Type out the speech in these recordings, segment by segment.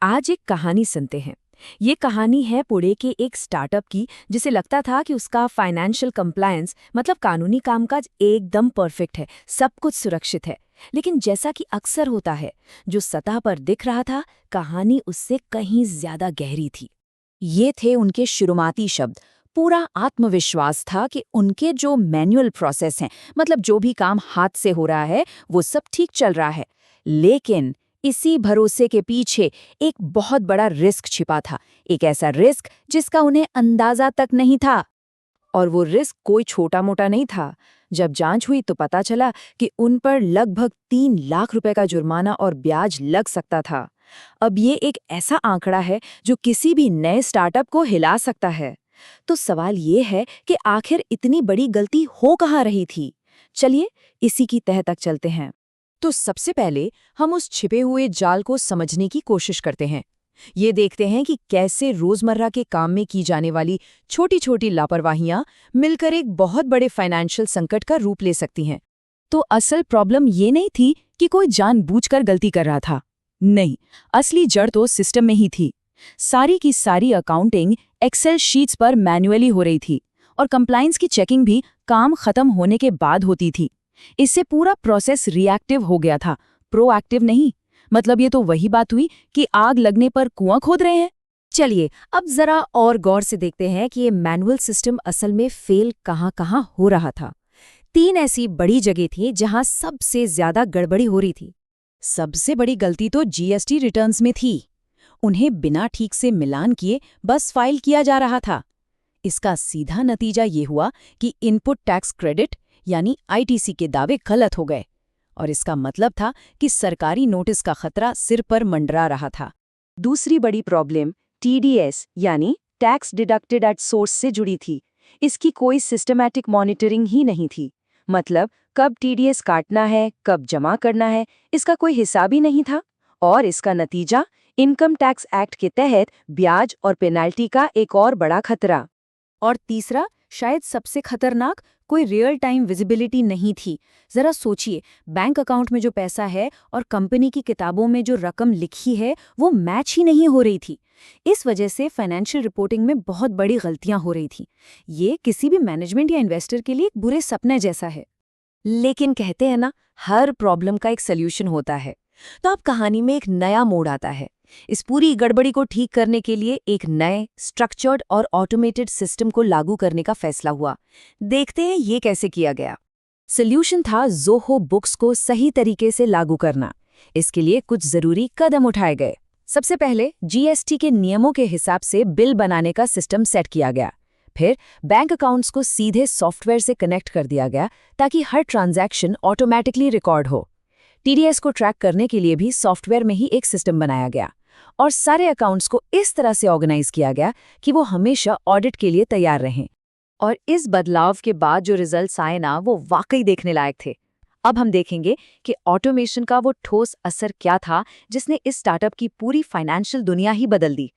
आज एक कहानी सुनते हैं। ये कहानी है पुणे के एक स्टार्टअप की, जिसे लगता था कि उसका फाइनेंशियल कंप्लायंस मतलब कानूनी कामकाज एकदम परफेक्ट है, सब कुछ सुरक्षित है। लेकिन जैसा कि अक्सर होता है, जो सतह पर दिख रहा था, कहानी उससे कहीं ज्यादा गहरी थी। ये थे उनके शुरुआती शब्द। पूरा आत्मविश्वास था कि उनके जो मैनुअल प्रोसेस हैं, मतलब जो भी काम हाथ से हो रहा है, वो सब ठीक चल रहा है। लेकिन इसी भरोसे के पीछे एक बहुत बड़ा रिस्क छिपा था, एक ऐसा रिस्क जिसका उन्हें अंदाजा तक नहीं था। और वो रिस्क कोई छोटा मोटा नहीं था। जब जांच हुई तो पता चला कि उन पर लगभग 3 लाख रुपए का जुर्माना और ब्याज लग सकता था। अब ये एक ऐसा आंकड़ा है जो किसी भी नए स्टार्टअप को हिला सकता है। तो सवाल ये है कि आखिर इतनी बड़ी गलती हो कहाँ रही थी? चलिए इसी की तह तक चलते हैं। तो सबसे पहले हम उस छिपे हुए जाल को समझने की कोशिश करते हैं। ये देखते हैं कि कैसे रोजमर्रा के काम में की जाने वाली छोटी-छोटी लापरवाहियां मिलकर एक बहुत बड़े फाइनेंशियल संकट का रूप ले सकती हैं। तो असल प्रॉब्लम ये नहीं थी कि कोई जानबूझकर गलती कर रहा था। नहीं, असली जड़ तो सिस्टम में ही थी। सारी की सारी अकाउंटिंग एक्सेल शीट्स पर मैन्युअली हो रही थी और कंप्लायंस की चेकिंग भी काम खत्म होने के बाद होती थी। इससे पूरा प्रोसेस रिएक्टिव हो गया था, प्रोएक्टिव नहीं। मतलब ये तो वही बात हुई कि आग लगने पर कुआं खोद रहे हैं। चलिए अब जरा और गौर से देखते हैं कि ये मैनुअल सिस्टम असल में फेल कहाँ-कहाँ हो रहा था। 3 ऐसी बड़ी जगह थी जहां सबसे ज्यादा गड़बड़ी हो रही थी। सबसे बड़ी गलती तो जीएसटी रिटर्न्स में थी। उन्हें बिना ठीक से मिलान किए बस फाइल किया जा रहा था। इसका सीधा नतीजा ये हुआ कि इनपुट टैक्स क्रेडिट यानी आईटीसी के दावे गलत हो गए, और इसका मतलब था कि सरकारी नोटिस का खतरा सिर पर मंडरा रहा था। दूसरी बड़ी प्रॉब्लम टीडीएस यानी टैक्स डिडक्टेड एट सोर्स से जुड़ी थी। इसकी कोई सिस्टमैटिक मॉनिटरिंग ही नहीं थी। मतलब कब टीडीएस काटना है, कब जमा करना है, इसका कोई हिसाब ही नहीं था। और इसका नतीजा इनकम टैक्स एक्ट के तहत ब्याज और पेनाल्टी का एक और बड़ा खतरा। और तीसरा, शायद सबसे खतरनाक, कोई रियल टाइम विजिबिलिटी नहीं थी। जरा सोचिए, बैंक अकाउंट में जो पैसा है और कंपनी की किताबों में जो रकम लिखी है वो मैच ही नहीं हो रही थी। इस वजह से फाइनेंशियल रिपोर्टिंग में बहुत बड़ी गलतियां हो रही थी। ये किसी भी मैनेजमेंट या इन्वेस्टर के लिए एक बुरे सपने जैसा है। लेकिन कहते हैं ना, हर प्रॉब्लम का एक सल्यूशन होता है। तो अब कहानी में एक नया मोड़ आता है। इस पूरी गड़बड़ी को ठीक करने के लिए एक नए स्ट्रक्चर्ड और ऑटोमेटेड सिस्टम को लागू करने का फैसला हुआ। देखते हैं ये कैसे किया गया। सॉल्यूशन था ज़ोहो बुक्स को सही तरीके से लागू करना। इसके लिए कुछ जरूरी कदम उठाए गए। सबसे पहले जीएसटी के नियमों के हिसाब से बिल बनाने का सिस्टम सेट किया गया। फिर बैंक अकाउंट्स को सीधे सॉफ्टवेयर से कनेक्ट कर दिया गया ताकि हर ट्रांजैक्शन ऑटोमेटिकली रिकॉर्ड हो। टीडीएस को ट्रैक करने के लिए भी सॉफ्टवेयर में ही एक सिस्टम बनाया गया और सारे अकाउंट्स को इस तरह से ऑर्गेनाइज किया गया कि वो हमेशा ऑडिट के लिए तैयार रहें। और इस बदलाव के बाद जो रिजल्ट्स आए ना, वो वाकई देखने लायक थे। अब हम देखेंगे कि ऑटोमेशन का वो ठोस असर क्या था जिसने इस स्टार्टअप की पूरी फाइनेंशियल दुनिया ही बदल दी।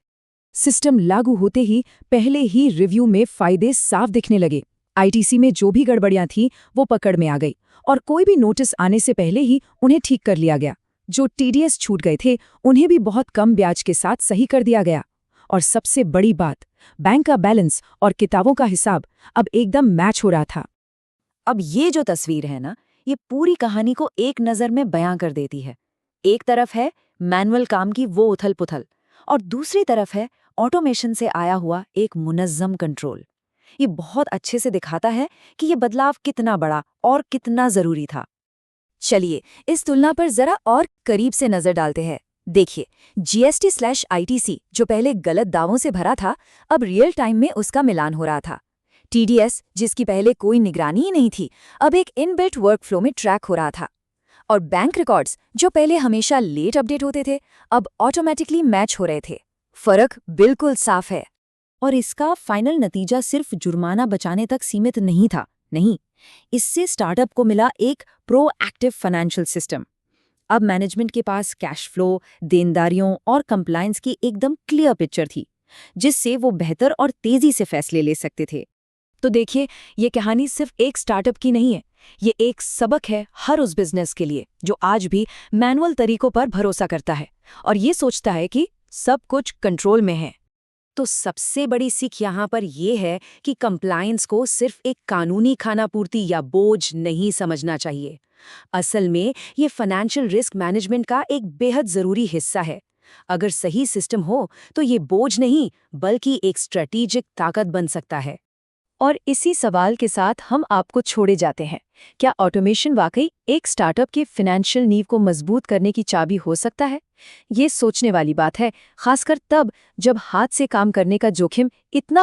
सिस्टम लागू होते ही पहले ही रिव्यू में फायदे साफ दिखने लगे। आईटीसी में जो भी गड़बड़ियां थीं वो पकड़ में आ गई और कोई भी नोटिस आने से पहले ही उन्हें ठीक कर लिया गया। जो टीडीएस छूट गए थे उन्हें भी बहुत कम ब्याज के साथ सही कर दिया गया। और सबसे बड़ी बात, बैंक का बैलेंस और किताबों का हिसाब अब एकदम मैच हो रहा था। अब ये जो तस्वीर है ना, ये पूरी कहानी को एक नज़र में बयां कर देती है। एक तरफ है मैनुअल काम की वो उथल पुथल और दूसरी तरफ है ऑटोमेशन से आया हुआ एक मुनज़्ज़म कंट्रोल। ये बहुत अच्छे से दिखाता है कि ये बदलाव कितना बड़ा और कितना जरूरी था। चलिए इस तुलना पर जरा और करीब से नजर डालते हैं। देखिए, जीएसटी/आईटीसी जो पहले गलत दावों से भरा था, अब रियल टाइम में उसका मिलान हो रहा था। टीडीएस, जिसकी पहले कोई निगरानी ही नहीं थी, अब एक इनबिल्ट वर्कफ्लो में ट्रैक हो रहा था। और बैंक रिकॉर्ड्स, जो पहले हमेशा लेट अपडेट होते थे, अब ऑटोमेटिकली मैच हो रहे थे। फर्क बिल्कुल साफ है। और इसका फाइनल नतीजा सिर्फ जुर्माना बचाने तक सीमित नहीं था। नहीं, इससे स्टार्टअप को मिला एक प्रोएक्टिव फाइनेंशियल सिस्टम। अब मैनेजमेंट के पास कैश फ्लो, देनदारियों और कंप्लायंस की एकदम क्लियर पिक्चर थी, जिससे वो बेहतर और तेजी से फैसले ले सकते थे। तो देखिए, ये कहानी सिर्फ एक स्टार्टअप की नहीं है, ये एक सबक है हर उस बिजनेस के लिए जो आज भी मैनुअल तरीकों पर भरोसा करता है और ये सोचता है कि सब कुछ कंट्रोल में है। तो सबसे बड़ी सीख यहाँ पर यह है कि कंप्लायंस को सिर्फ एक कानूनी खानापूर्ति या बोझ नहीं समझना चाहिए। असल में ये फाइनेंशियल रिस्क मैनेजमेंट का एक बेहद ज़रूरी हिस्सा है। अगर सही सिस्टम हो तो ये बोझ नहीं बल्कि एक स्ट्रेटेजिक ताकत बन सकता है। और इसी सवाल के साथ हम आपको छोड़े जाते हैं। क्या ऑटोमेशन वाकई एक स्टार्टअप के फाइनेंशियल नींव को मजबूत करने की चाबी हो सकता है? ये सोचने वाली बात है, खासकर तब जब हाथ से काम करने का जोखिम इतना